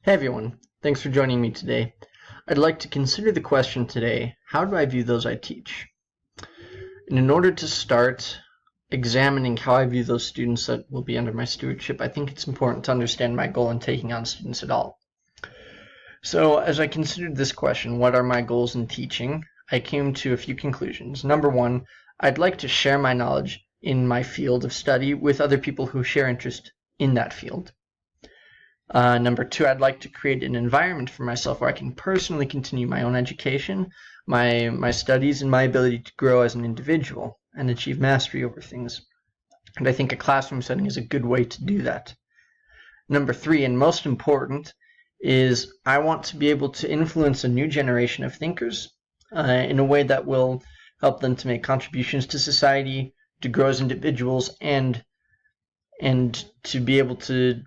Hey everyone, thanks for joining me today. I'd like to consider the question today, how do I view those I teach? And in order to start examining how I view those students that will be under my stewardship, I think it's important to understand my goal in taking on students at all. So as I considered this question, what are my goals in teaching? I came to a few conclusions. Number one, I'd like to share my knowledge in my field of study with other people who share interest in that field. Number two, I'd like to create an environment for myself where I can personally continue my own education, my studies, and my ability to grow as an individual and achieve mastery over things. And I think a classroom setting is a good way to do that. Number three, and most important, is I want to be able to influence a new generation of thinkers in a way that will help them to make contributions to society, to grow as individuals, and to be able to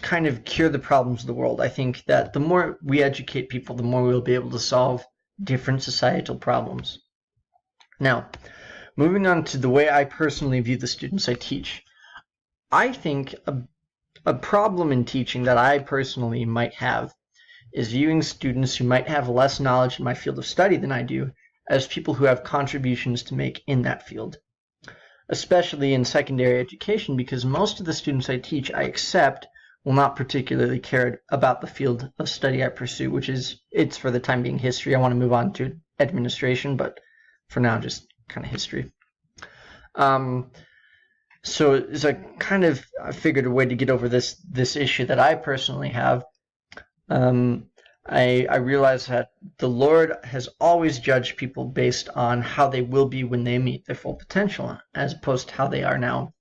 kind of cure the problems of the world. I think that the more we educate people, the more we'll be able to solve different societal problems. Now, moving on to the way I personally view the students I teach. I think a problem in teaching that I personally might have is viewing students who might have less knowledge in my field of study than I do as people who have contributions to make in that field, especially in secondary education, because most of the students I teach I accept will not particularly care about the field of study I pursue, which is, it's for the time being history. I want to move on to administration, but for now, just kind of history. So as I figured a way to get over this issue that I personally have, I realized that the Lord has always judged people based on how they will be when they meet their full potential, as opposed to how they are now.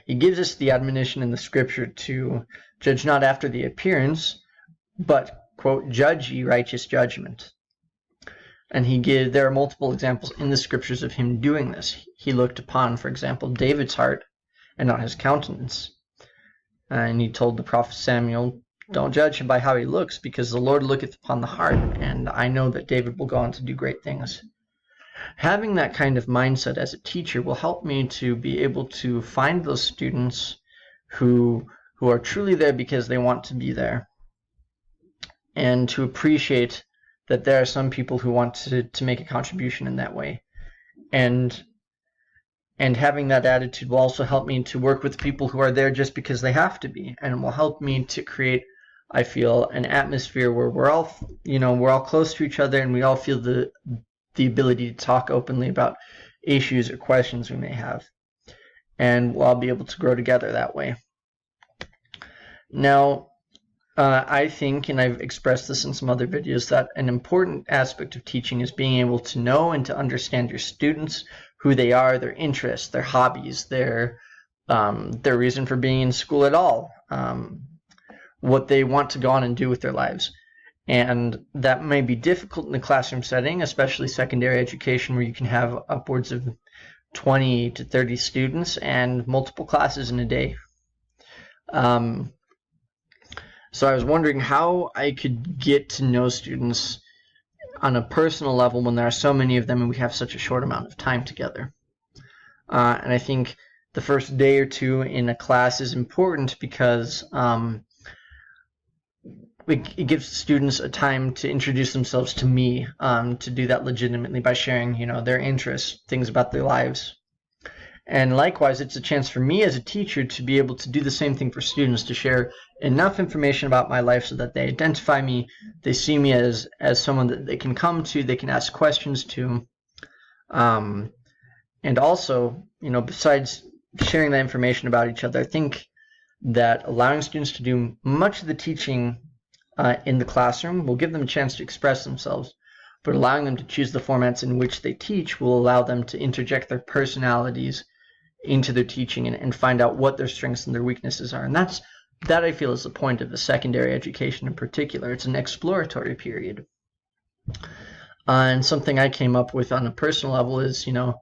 He gives us the admonition in the scripture to judge not after the appearance, but, quote, judge ye righteous judgment. And there are multiple examples in the scriptures of him doing this. He looked upon, for example, David's heart and not his countenance. And he told the prophet Samuel, don't judge him by how he looks, because the Lord looketh upon the heart, and I know that David will go on to do great things. Having that kind of mindset as a teacher will help me to be able to find those students who are truly there because they want to be there, and to appreciate that there are some people who want to make a contribution in that way. And having that attitude will also help me to work with people who are there just because they have to be, and will help me to create, I feel, an atmosphere where we're all close to each other, and we all feel the ability to talk openly about issues or questions we may have. And we'll all be able to grow together that way. Now, I think, and I've expressed this in some other videos, that an important aspect of teaching is being able to know and to understand your students, who they are, their interests, their hobbies, their reason for being in school at all, what they want to go on and do with their lives. And that may be difficult in the classroom setting, especially secondary education, where you can have upwards of 20 to 30 students and multiple classes in a day. So I was wondering how I could get to know students on a personal level when there are so many of them and we have such a short amount of time together. And I think the first day or two in a class is important because it gives students a time to introduce themselves to me, to do that legitimately by sharing, their interests, things about their lives. And likewise, it's a chance for me as a teacher to be able to do the same thing for students, to share enough information about my life so that they identify me, they see me as someone that they can come to, they can ask questions to. And also, besides sharing that information about each other, I think that allowing students to do much of the teaching in the classroom will give them a chance to express themselves, but allowing them to choose the formats in which they teach will allow them to interject their personalities into their teaching and find out what their strengths and their weaknesses are. And that I feel is the point of the secondary education in particular. It's an exploratory period. And something I came up with on a personal level is, the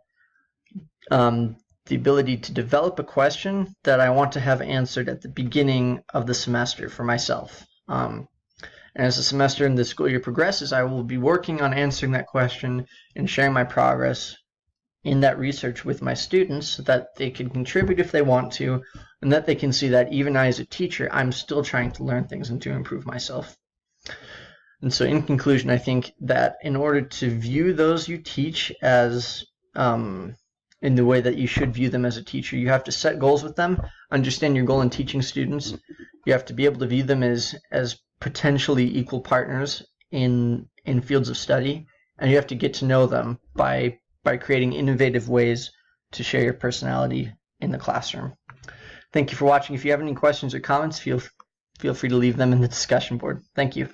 ability to develop a question that I want to have answered at the beginning of the semester for myself. And as the semester and the school year progresses, I will be working on answering that question and sharing my progress in that research with my students so that they can contribute if they want to, and that they can see that even I as a teacher, I'm still trying to learn things and to improve myself. And so in conclusion, I think that in order to view those you teach as in the way that you should view them as a teacher, you have to set goals with them, understand your goal in teaching students. You have to be able to view them as potentially equal partners in fields of study, and you have to get to know them by creating innovative ways to share your personality in the classroom. Thank you for watching. If you have any questions or comments, feel free to leave them in the discussion board. Thank you.